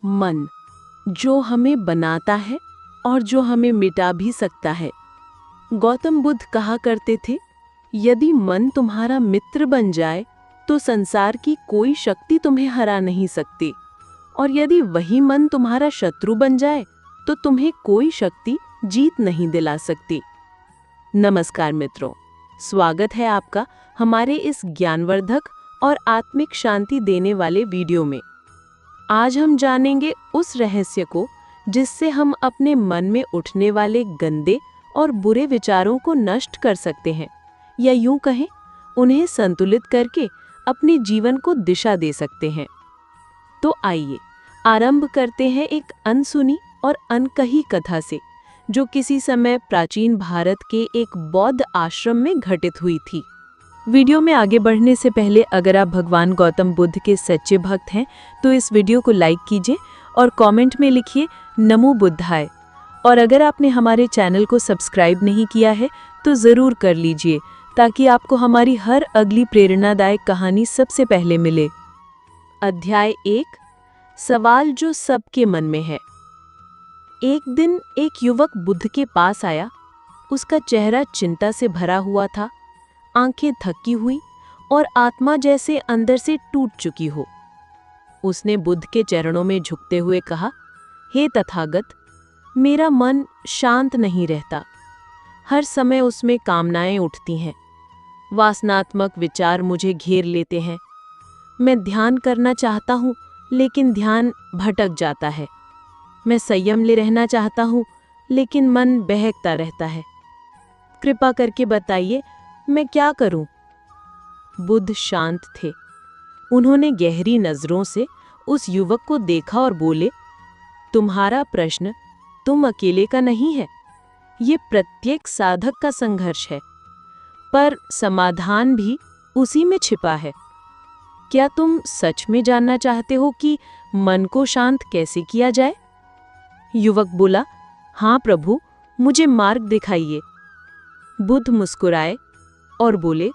मन, जो हमें बनाता है और जो हमें मिटा भी सकता है। गौतम बुद्ध कहा करते थे, यदि मन तुम्हारा मित्र बन जाए तो संसार की कोई शक्ति तुम्हें हरा नहीं सकती, और यदि वही मन तुम्हारा शत्रु बन जाए तो तुम्हें कोई शक्ति जीत नहीं दिला सकती। नमस्कार मित्रों, स्वागत है आपका हमारे इस ज्ञानवर्धक और आत्मिक शांति देने वाले वीडियो में। आज हम जानेंगे उस रहस्य को जिससे हम अपने मन में उठने वाले गंदे और बुरे विचारों को नष्ट कर सकते हैं, या यूं कहें उन्हें संतुलित करके अपने जीवन को दिशा दे सकते हैं। तो आइए आरंभ करते हैं एक अनसुनी और अनकही कथा से, जो किसी समय प्राचीन भारत के एक बौद्ध आश्रम में घटित हुई थी। वीडियो में आगे बढ़ने से पहले अगर आप भगवान गौतम बुद्ध के सच्चे भक्त हैं तो इस वीडियो को लाइक कीजिए और कमेंट में लिखिए नमो बुद्धाय। और अगर आपने हमारे चैनल को सब्सक्राइब नहीं किया है तो ज़रूर कर लीजिए, ताकि आपको हमारी हर अगली प्रेरणादायक कहानी सबसे पहले मिले। अध्याय 1, सवाल जो सबके मन में है। एक दिन एक युवक बुद्ध के पास आया। उसका चेहरा चिंता से भरा हुआ था, आंखें थकी हुई और आत्मा जैसे अंदर से टूट चुकी हो। उसने बुद्ध के चरणों में झुकते हुए कहा, हे तथागत, मेरा मन शांत नहीं रहता। हर समय उसमें कामनाएं उठती हैं, वासनात्मक विचार मुझे घेर लेते हैं। मैं ध्यान करना चाहता हूँ लेकिन ध्यान भटक जाता है। मैं संयम ले रहना चाहता हूँ लेकिन मन बहकता रहता है। कृपा करके बताइए मैं क्या करूं? बुद्ध शांत थे। उन्होंने गहरी नजरों से उस युवक को देखा और बोले, तुम्हारा प्रश्न तुम अकेले का नहीं है, ये प्रत्येक साधक का संघर्ष है, पर समाधान भी उसी में छिपा है। क्या तुम सच में जानना चाहते हो कि मन को शांत कैसे किया जाए? युवक बोला, हाँ प्रभु, मुझे मार्ग दिखाइए। बुद्ध मुस्कुराए और बोले,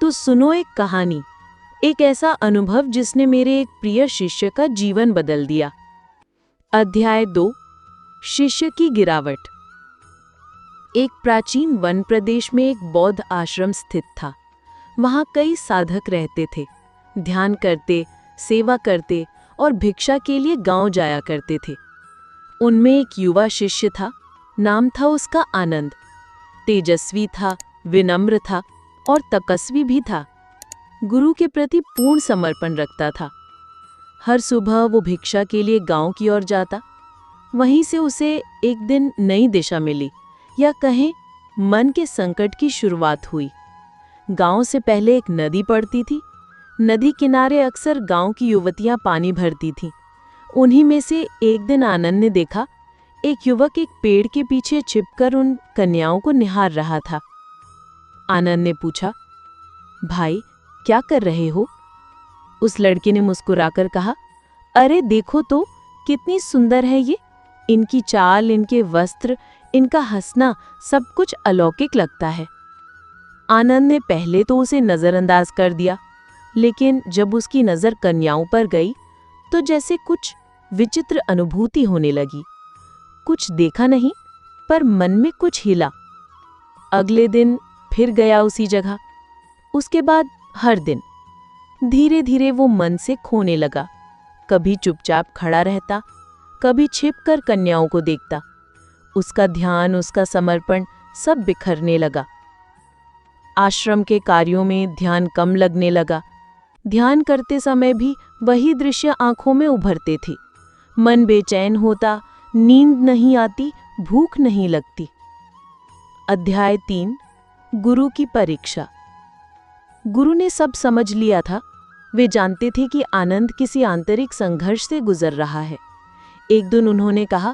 तो सुनो एक कहानी, एक ऐसा अनुभव जिसने मेरे एक प्रिय शिष्य का जीवन बदल दिया। अध्याय 2, शिष्य की गिरावट। एक प्राचीन वन प्रदेश में एक बौद्ध आश्रम स्थित था। वहां कई साधक रहते थे, ध्यान करते, सेवा करते और भिक्षा के लिए गांव जाया करते थे। उनमें एक युवा शिष्य था, नाम था उसका आनंद। तेजस्वी था, विनम्र था और तपस्वी भी था। गुरु के प्रति पूर्ण समर्पण रखता था। हर सुबह वो भिक्षा के लिए गांव की ओर जाता। वहीं से उसे एक दिन नई दिशा मिली, या कहें मन के संकट की शुरुआत हुई। गांव से पहले एक नदी पड़ती थी। नदी किनारे अक्सर गांव की युवतियां पानी भरती थीं। उन्हीं में से एक दिन आनंद ने देखा, एक युवक एक पेड़ के पीछे छिपकर उन कन्याओं को निहार रहा था। आनंद ने पूछा, भाई क्या कर रहे हो? उस लड़के ने मुस्कुराकर कहा, अरे देखो तो कितनी सुंदर है ये। इनकी चाल, इनके वस्त्र, इनका हंसना, सब कुछ अलौकिक लगता है। आनंद ने पहले तो उसे नजरअंदाज कर दिया, लेकिन जब उसकी नजर कन्याओं पर गई तो जैसे कुछ विचित्र अनुभूति होने लगी। कुछ देखा नहीं, पर मन में कुछ हिला। अगले दिन फिर गया उसी जगह। उसके बाद हर दिन धीरे धीरे वो मन से खोने लगा। कभी चुपचाप खड़ा रहता, कभी छिपकर कन्याओं को देखता। उसका ध्यान, उसका समर्पण सब बिखरने लगा। आश्रम के कार्यों में ध्यान कम लगने लगा। ध्यान करते समय भी वही दृश्य आंखों में उभरते थे। मन बेचैन होता, नींद नहीं आती, भूख नहीं लगती। अध्याय 3, गुरु की परीक्षा। गुरु ने सब समझ लिया था। वे जानते थे कि आनंद किसी आंतरिक संघर्ष से गुजर रहा है। एक दिन उन्होंने कहा,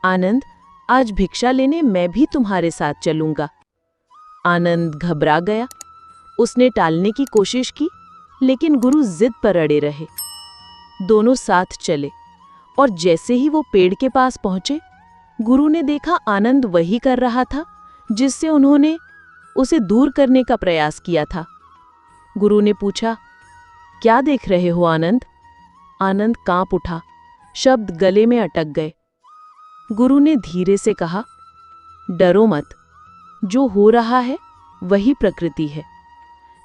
आनंद, आज भिक्षा लेने मैं भी तुम्हारे साथ चलूंगा। आनंद घबरा गया। उसने टालने की कोशिश की, लेकिन गुरु जिद पर अड़े रहे। दोनों साथ चले, और जैसे ही वो पेड़ के पास पहुंचे, गुरु ने देखा आनंद वही कर रहा था जिससे उन्होंने उसे दूर करने का प्रयास किया था। गुरु ने पूछा, क्या देख रहे हो आनंद? आनंद कांप उठा। शब्द गले में अटक गए। गुरु ने धीरे से कहा, डरो मत, जो हो रहा है वही प्रकृति है,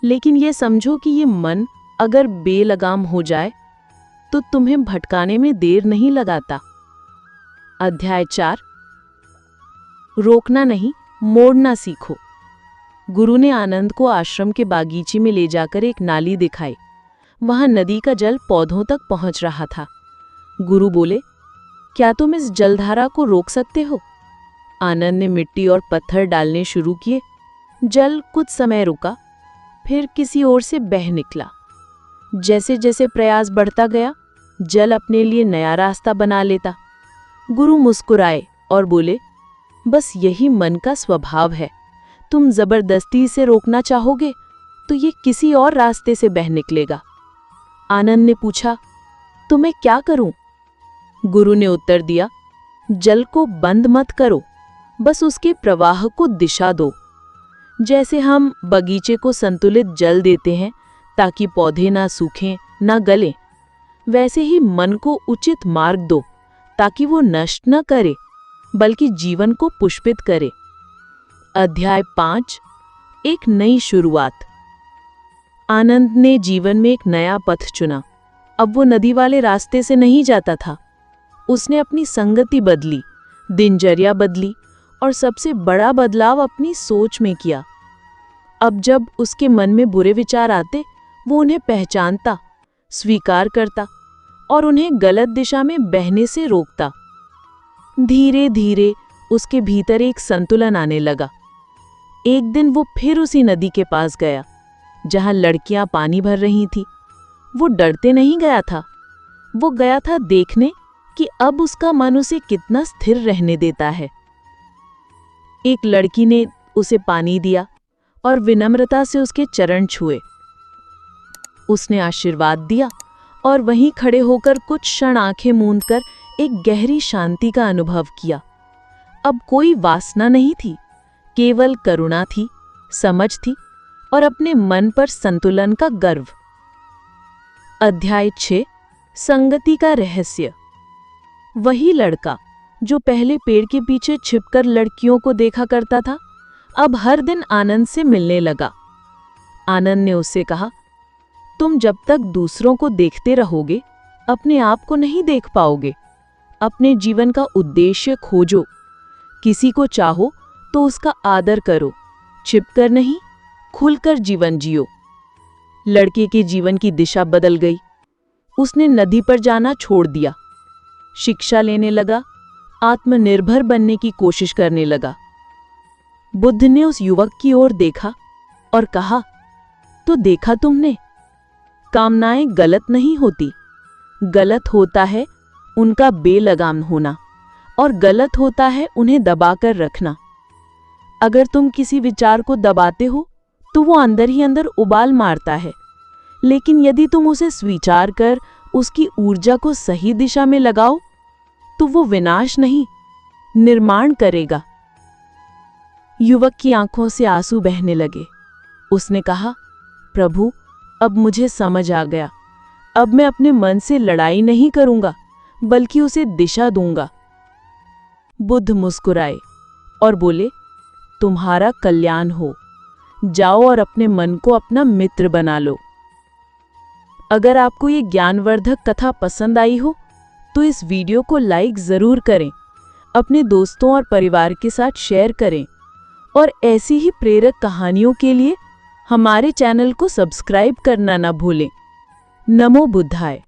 लेकिन ये समझो कि ये मन अगर बेलगाम हो जाए तो तुम्हें भटकाने में देर नहीं लगाता। अध्याय 4। रोकना नहीं, मोड़ना सीखो। गुरु ने आनंद को आश्रम के बागीचे में ले जाकर एक नाली दिखाई। वहां नदी का जल पौधों तक पहुंच रहा था। गुरु बोले, क्या तुम इस जलधारा को रोक सकते हो? आनंद ने मिट्टी और पत्थर डालने शुरू किए। जल कुछ समय रुका, फिर किसी ओर से बह निकला। जैसे जैसे प्रयास बढ़ता गया, जल अपने लिए नया रास्ता बना लेता। गुरु मुस्कुराए और बोले, बस यही मन का स्वभाव है। तुम जबरदस्ती इसे रोकना चाहोगे तो ये किसी और रास्ते से बह निकलेगा। आनंद ने पूछा, तो मैं क्या करूं? गुरु ने उत्तर दिया, जल को बंद मत करो, बस उसके प्रवाह को दिशा दो। जैसे हम बगीचे को संतुलित जल देते हैं ताकि पौधे ना सूखें ना गलें, वैसे ही मन को उचित मार्ग दो ताकि वो नष्ट न करे बल्कि जीवन को पुष्पित करे। अध्याय 5। एक नई शुरुआत। आनंद ने जीवन में एक नया पथ चुना। अब वो नदी वाले रास्ते से नहीं जाता था। उसने अपनी संगति बदली, दिनचर्या बदली और सबसे बड़ा बदलाव अपनी सोच में किया। अब जब उसके मन में बुरे विचार आते, वो उन्हें पहचानता, स्वीकार करता और उन्हें गलत दिशा में बहने से रोकता। धीरे धीरे उसके भीतर एक संतुलन आने लगा। एक दिन वो फिर उसी नदी के पास गया जहां लड़कियां पानी भर रही थीं। वो डरते नहीं गया था, वो गया था देखने कि अब उसका मन उसे कितना स्थिर रहने देता है। एक लड़की ने उसे पानी दिया और विनम्रता से उसके चरण छुए। उसने आशीर्वाद दिया और वहीं खड़े होकर कुछ क्षण आंखें मूंदकर एक गहरी शांति का अनुभव किया। अब कोई वासना नहीं थी, केवल करुणा थी, समझ थी और अपने मन पर संतुलन का गर्व। अध्याय 6। संगति का रहस्य। वही लड़का जो पहले पेड़ के पीछे छिपकर लड़कियों को देखा करता था, अब हर दिन आनंद से मिलने लगा। आनंद ने उससे कहा, तुम जब तक दूसरों को देखते रहोगे, अपने आप को नहीं देख पाओगे। अपने जीवन का उद्देश्य खोजो। किसी को चाहो तो उसका आदर करो, छिपकर नहीं, खुलकर जीवन जियो। लड़के के जीवन की दिशा बदल गई। उसने नदी पर जाना छोड़ दिया, शिक्षा लेने लगा, आत्मनिर्भर बनने की कोशिश करने लगा। बुद्ध ने उस युवक की ओर देखा और कहा, तो देखा तुमने, कामनाएं गलत नहीं होती, गलत होता है उनका बेलगाम होना और गलत होता है उन्हें दबाकर रखना। अगर तुम किसी विचार को दबाते हो तो वो अंदर ही अंदर उबाल मारता है, लेकिन यदि तुम उसे स्वीकार कर उसकी ऊर्जा को सही दिशा में लगाओ तो वो विनाश नहीं, निर्माण करेगा। युवक की आंखों से आंसू बहने लगे। उसने कहा, प्रभु, अब मुझे समझ आ गया। अब मैं अपने मन से लड़ाई नहीं करूंगा बल्कि उसे दिशा दूंगा। बुद्ध मुस्कुराए और बोले, तुम्हारा कल्याण हो। जाओ और अपने मन को अपना मित्र बना लो। अगर आपको ये ज्ञानवर्धक कथा पसंद आई हो तो इस वीडियो को लाइक जरूर करें, अपने दोस्तों और परिवार के साथ शेयर करें और ऐसी ही प्रेरक कहानियों के लिए हमारे चैनल को सब्सक्राइब करना ना भूलें। नमो बुद्धाय।